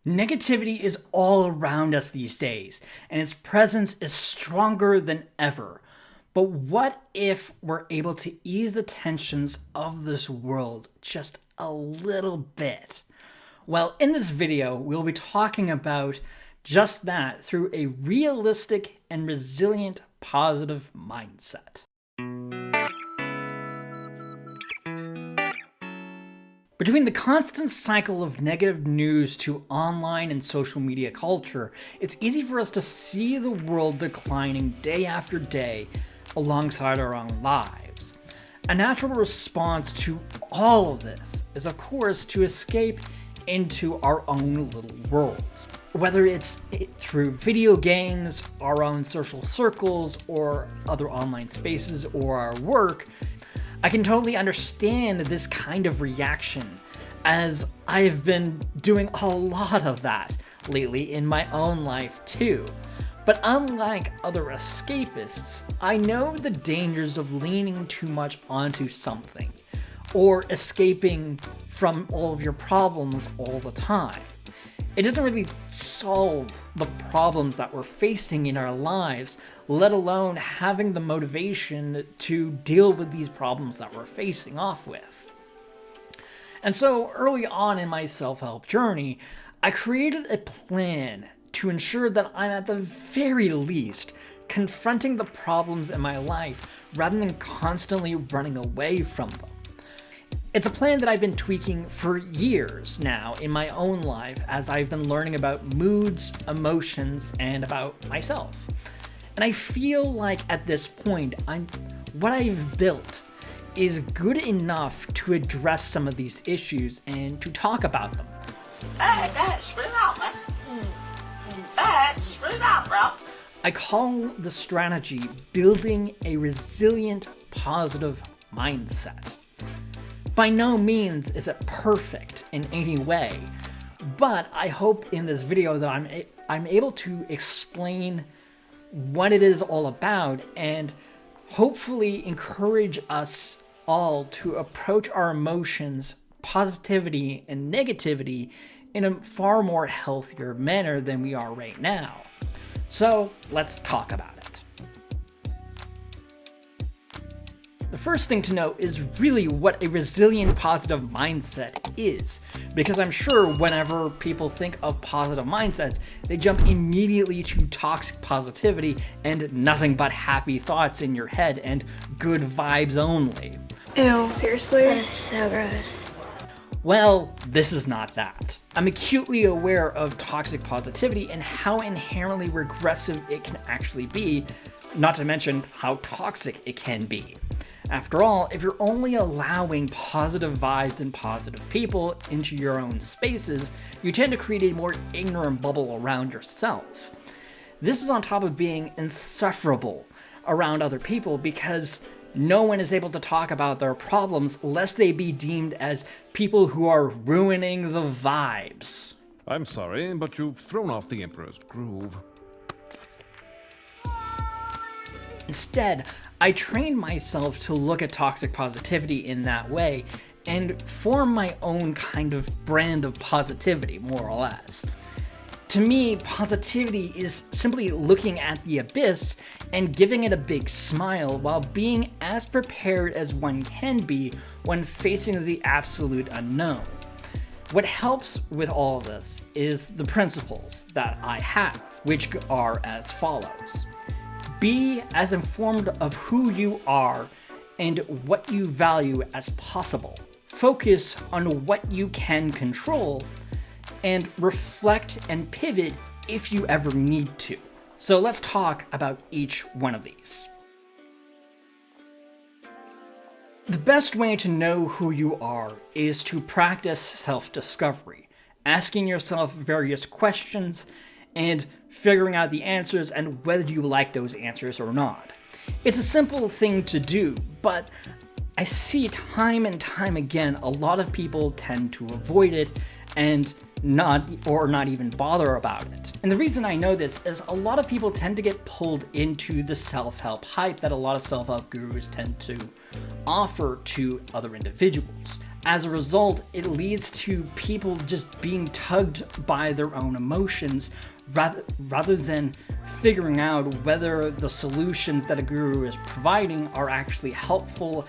Negativity is all around us these days, and its presence is stronger than ever. But what if we're able to ease the tensions of this world just a little bit? Well, in this video, we'll be talking about just that through a realistic and resilient positive mindset. Between the constant cycle of negative news to online and social media culture, it's easy for us to see the world declining day after day alongside our own lives. A natural response to all of this is, of course, to escape into our own little worlds. Whether it's through video games, our own social circles, or other online spaces, or our work, I can totally understand this kind of reaction, as I've been doing a lot of that lately in my own life too. But unlike other escapists, I know the dangers of leaning too much onto something, or escaping from all of your problems all the time. It doesn't really solve the problems that we're facing in our lives, let alone having the motivation to deal with these problems that we're facing off with. And so early on in my self-help journey, I created a plan to ensure that I'm at the very least confronting the problems in my life rather than constantly running away from them. It's a plan that I've been tweaking for years now in my own life as I've been learning about moods, emotions, and about myself. And I feel like at this point, what I've built is good enough to address some of these issues and to talk about them. Hey, Dad, spit it out, man. Dad, spit it out, bro. I call the strategy building a resilient, positive mindset. By no means is it perfect in any way, but I hope in this video that I'm able to explain what it is all about and hopefully encourage us all to approach our emotions, positivity, and negativity in a far more healthier manner than we are right now. So let's talk about it. The first thing to know is really what a resilient positive mindset is, because I'm sure whenever people think of positive mindsets, they jump immediately to toxic positivity and nothing but happy thoughts in your head and good vibes only. Ew, seriously? That is so gross. Well, this is not that. I'm acutely aware of toxic positivity and how inherently regressive it can actually be, not to mention how toxic it can be. After all, if you're only allowing positive vibes and positive people into your own spaces, you tend to create a more ignorant bubble around yourself. This is on top of being insufferable around other people because no one is able to talk about their problems lest they be deemed as people who are ruining the vibes. I'm sorry, but you've thrown off the Emperor's groove. Instead, I trained myself to look at toxic positivity in that way and form my own kind of brand of positivity, more or less. To me, positivity is simply looking at the abyss and giving it a big smile while being as prepared as one can be when facing the absolute unknown. What helps with all of this is the principles that I have, which are as follows. Be as informed of who you are and what you value as possible. Focus on what you can control and reflect and pivot if you ever need to. So let's talk about each one of these. The best way to know who you are is to practice self-discovery, asking yourself various questions and figuring out the answers and whether you like those answers or not. It's a simple thing to do, but I see time and time again a lot of people tend to avoid it and not even bother about it. And the reason I know this is a lot of people tend to get pulled into the self-help hype that a lot of self-help gurus tend to offer to other individuals. As a result, it leads to people just being tugged by their own emotions rather than figuring out whether the solutions that a guru is providing are actually helpful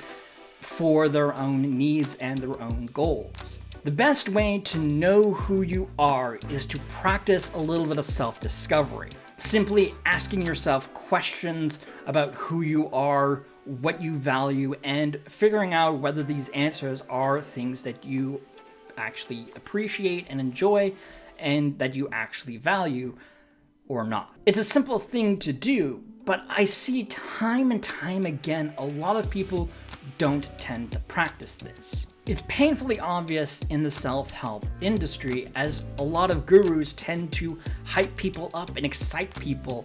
for their own needs and their own goals. The best way to know who you are is to practice a little bit of self-discovery. Simply asking yourself questions about who you are, what you value, and figuring out whether these answers are things that you actually appreciate and enjoy and that you actually value or not. It's a simple thing to do, but I see time and time again a lot of people don't tend to practice this. It's painfully obvious in the self-help industry, as a lot of gurus tend to hype people up and excite people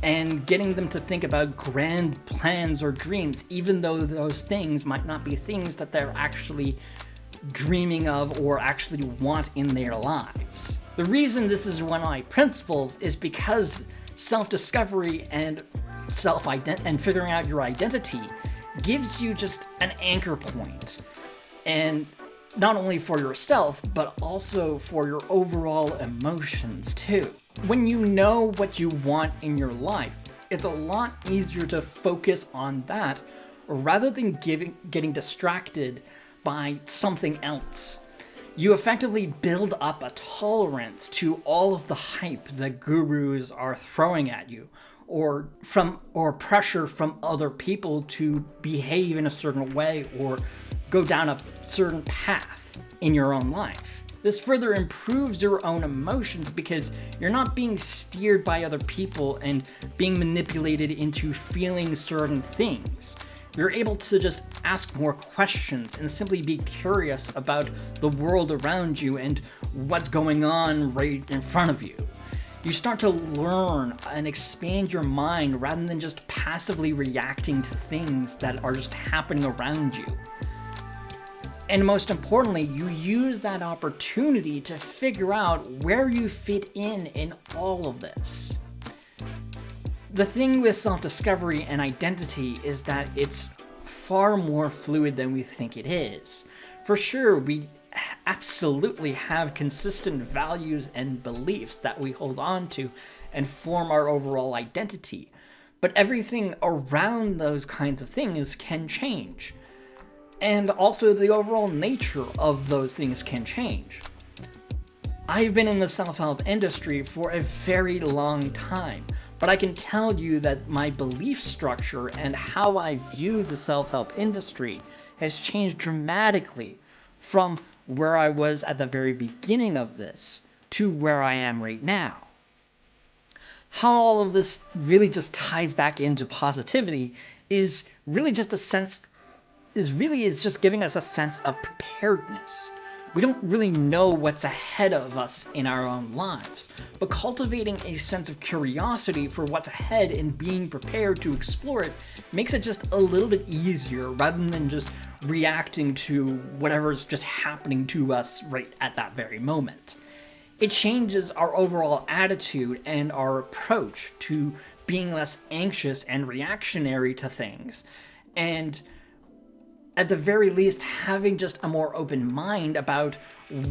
and getting them to think about grand plans or dreams, even though those things might not be things that they're actually dreaming of or actually want in their lives. The reason this is one of my principles is because self-discovery and figuring out your identity gives you just an anchor point, and not only for yourself, but also for your overall emotions too. When you know what you want in your life, it's a lot easier to focus on that rather than getting distracted by something else. You effectively build up a tolerance to all of the hype that gurus are throwing at you, or pressure from other people to behave in a certain way or go down a certain path in your own life. This further improves your own emotions because you're not being steered by other people and being manipulated into feeling certain things. You're able to just ask more questions and simply be curious about the world around you and what's going on right in front of you. You start to learn and expand your mind rather than just passively reacting to things that are just happening around you. And most importantly, you use that opportunity to figure out where you fit in all of this. The thing with self-discovery and identity is that it's far more fluid than we think it is. For sure, we absolutely have consistent values and beliefs that we hold on to and form our overall identity. But everything around those kinds of things can change. And also the overall nature of those things can change. I've been in the self-help industry for a very long time, but I can tell you that my belief structure and how I view the self-help industry has changed dramatically from where I was at the very beginning of this to where I am right now. How all of this really just ties back into positivity is really just giving us a sense of preparedness. We don't really know what's ahead of us in our own lives, but cultivating a sense of curiosity for what's ahead and being prepared to explore it makes it just a little bit easier rather than just reacting to whatever's just happening to us right at that very moment. It changes our overall attitude and our approach to being less anxious and reactionary to things, and at the very least, having just a more open mind about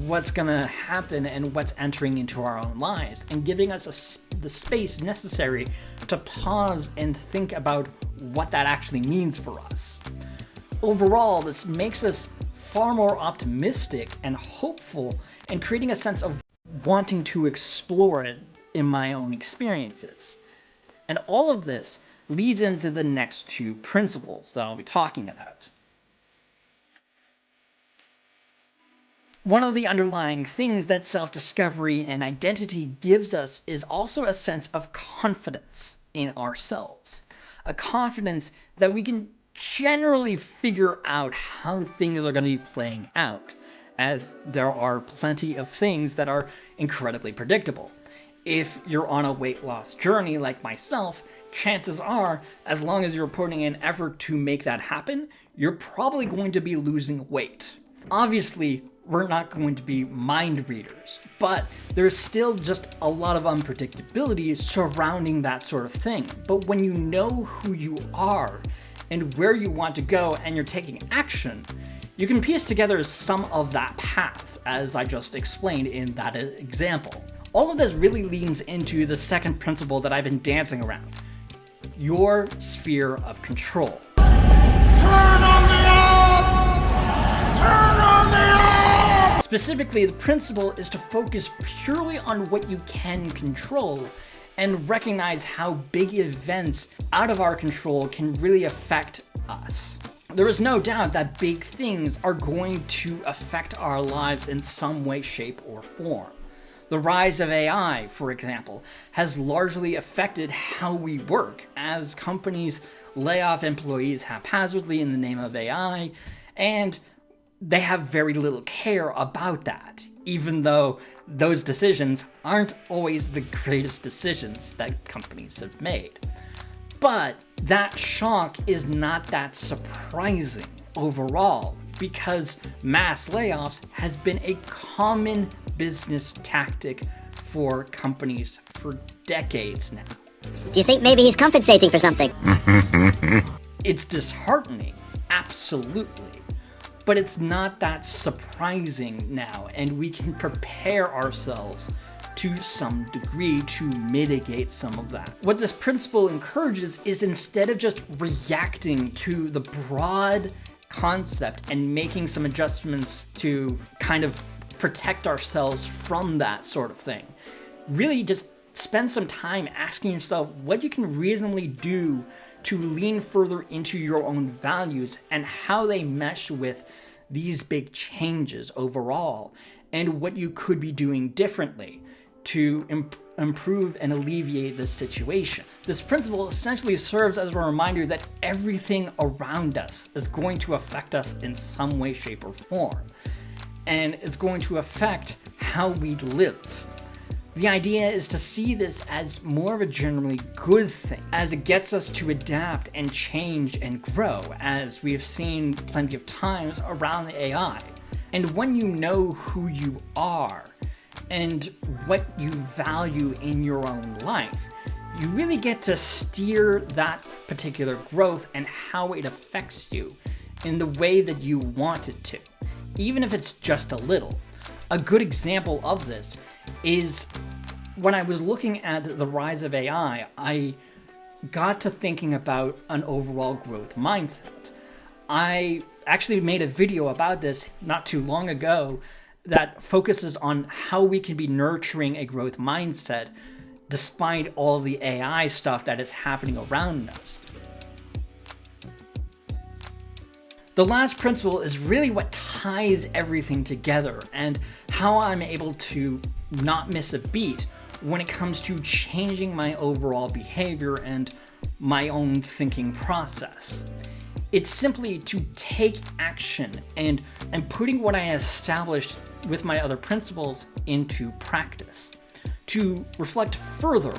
what's gonna happen and what's entering into our own lives, and giving us the space necessary to pause and think about what that actually means for us. Overall, this makes us far more optimistic and hopeful, and creating a sense of wanting to explore it in my own experiences. And all of this leads into the next two principles that I'll be talking about. One of the underlying things that self-discovery and identity gives us is also a sense of confidence in ourselves. A confidence that we can generally figure out how things are going to be playing out, as there are plenty of things that are incredibly predictable. If you're on a weight loss journey like myself, chances are, as long as you're putting in effort to make that happen, you're probably going to be losing weight. Obviously, we're not going to be mind readers, but there's still just a lot of unpredictability surrounding that sort of thing. But when you know who you are and where you want to go and you're taking action, You can piece together some of that path, as I just explained in that example. All of this really leans into the second principle that I've been dancing around: your sphere of control. Turn on the knob! Turn on the knob! Specifically, the principle is to focus purely on what you can control and recognize how big events out of our control can really affect us. There is no doubt that big things are going to affect our lives in some way, shape, or form. The rise of AI, for example, has largely affected how we work, as companies lay off employees haphazardly in the name of AI, and they have very little care about that, even though those decisions aren't always the greatest decisions that companies have made. But that shock is not that surprising overall, because mass layoffs has been a common business tactic for companies for decades now. Do you think maybe he's compensating for something? It's disheartening, absolutely, but it's not that surprising now, and we can prepare ourselves to some degree to mitigate some of that. What this principle encourages is, instead of just reacting to the broad concept and making some adjustments to kind of protect ourselves from that sort of thing, really just spend some time asking yourself what you can reasonably do to lean further into your own values and how they mesh with these big changes overall, and what you could be doing differently to improve and alleviate this situation. This principle essentially serves as a reminder that everything around us is going to affect us in some way, shape, or form, and it's going to affect how we live. The idea is to see this as more of a generally good thing, as it gets us to adapt and change and grow, as we have seen plenty of times around the AI. And when you know who you are and what you value in your own life, you really get to steer that particular growth and how it affects you in the way that you want it to, even if it's just a little. A good example of this is when I was looking at the rise of AI, I got to thinking about an overall growth mindset. I actually made a video about this not too long ago that focuses on how we can be nurturing a growth mindset despite all of the AI stuff that is happening around us. The last principle is really what ties everything together, and how I'm able to not miss a beat when it comes to changing my overall behavior and my own thinking process. It's simply to take action and putting what I established with my other principles into practice, to reflect further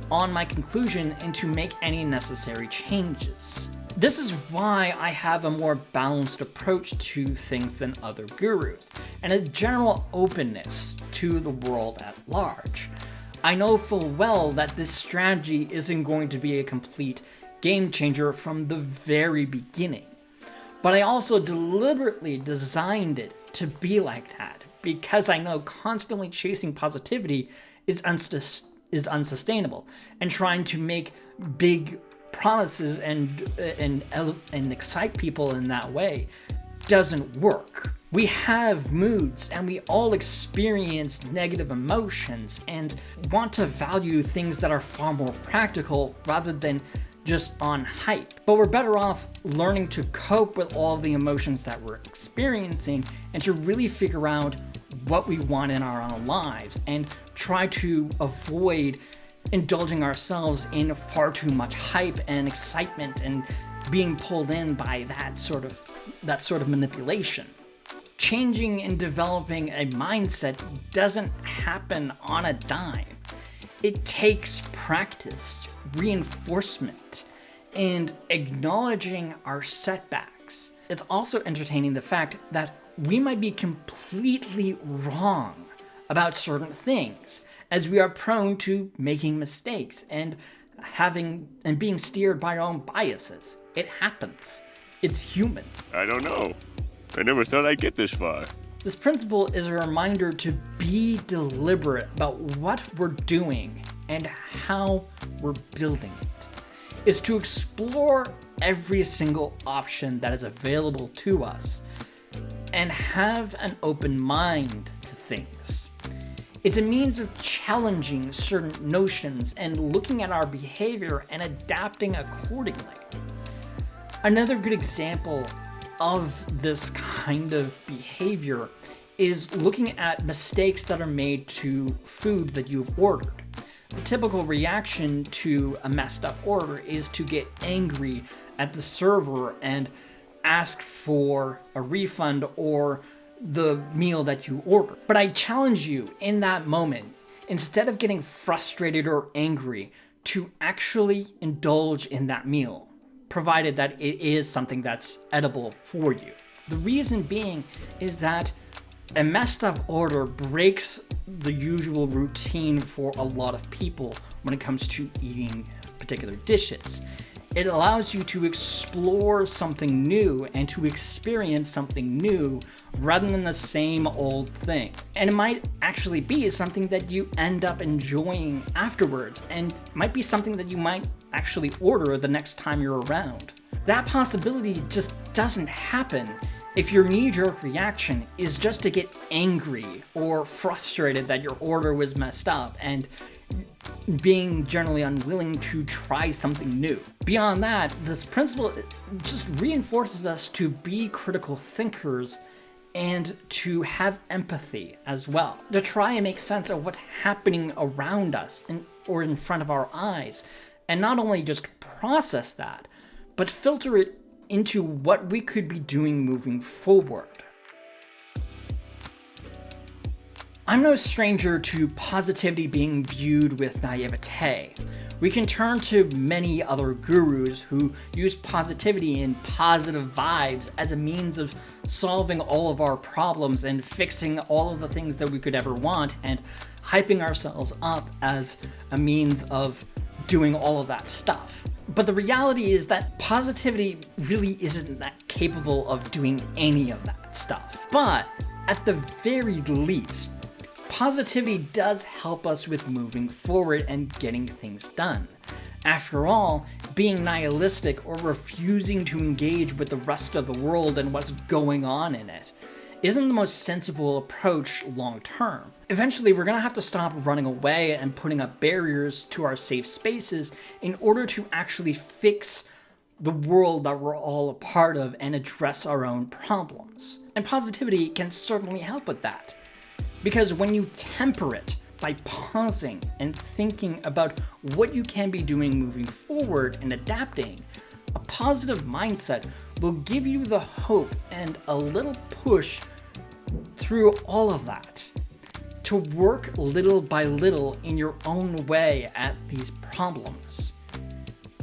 on my conclusion and to make any necessary changes. This is why I have a more balanced approach to things than other gurus, and a general openness to the world at large. I know full well that this strategy isn't going to be a complete game changer from the very beginning, but I also deliberately designed it to be like that, because I know constantly chasing positivity is unsustainable, and trying to make big promises and excite people in that way doesn't work. We have moods, and we all experience negative emotions and want to value things that are far more practical rather than just on hype. But we're better off learning to cope with all of the emotions that we're experiencing and to really figure out what we want in our own lives and try to avoid indulging ourselves in far too much hype and excitement and being pulled in by that sort of manipulation. Changing and developing a mindset doesn't happen on a dime. It takes practice, reinforcement, and acknowledging our setbacks. It's also entertaining the fact that we might be completely wrong about certain things, as we are prone to making mistakes and being steered by our own biases. It happens. It's human. I don't know. I never thought I'd get this far. This principle is a reminder to be deliberate about what we're doing and how we're building it. It's to explore every single option that is available to us and have an open mind to things. It's a means of challenging certain notions and looking at our behavior and adapting accordingly. Another good example of this kind of behavior is looking at mistakes that are made to food that you've ordered. The typical reaction to a messed up order is to get angry at the server and ask for a refund or the meal that you ordered. But I challenge you in that moment, instead of getting frustrated or angry, to actually indulge in that meal, provided that it is something that's edible for you. The reason being is that a messed up order breaks the usual routine for a lot of people when it comes to eating particular dishes. It allows you to explore something new and to experience something new rather than the same old thing. And it might actually be something that you end up enjoying afterwards, and might be something that you might actually order the next time you're around. That possibility just doesn't happen if your knee-jerk reaction is just to get angry or frustrated that your order was messed up and being generally unwilling to try something new. Beyond that, this principle just reinforces us to be critical thinkers and to have empathy as well, to try and make sense of what's happening around us or in front of our eyes, and not only just process that, but filter it into what we could be doing moving forward. I'm no stranger to positivity being viewed with naivete. We can turn to many other gurus who use positivity and positive vibes as a means of solving all of our problems and fixing all of the things that we could ever want, and hyping ourselves up as a means of doing all of that stuff. But the reality is that positivity really isn't that capable of doing any of that stuff. But at the very least, positivity does help us with moving forward and getting things done. After all, being nihilistic or refusing to engage with the rest of the world and what's going on in it isn't the most sensible approach long term. Eventually, we're gonna have to stop running away and putting up barriers to our safe spaces in order to actually fix the world that we're all a part of and address our own problems. And positivity can certainly help with that. Because when you temper it by pausing and thinking about what you can be doing moving forward and adapting, a positive mindset will give you the hope and a little push through all of that to work little by little in your own way at these problems.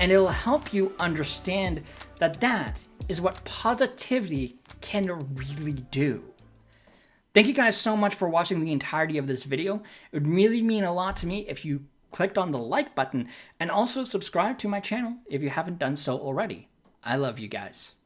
And it'll help you understand that that is what positivity can really do. Thank you guys so much for watching the entirety of this video. It would really mean a lot to me if you clicked on the like button and also subscribe to my channel if you haven't done so already. I love you guys.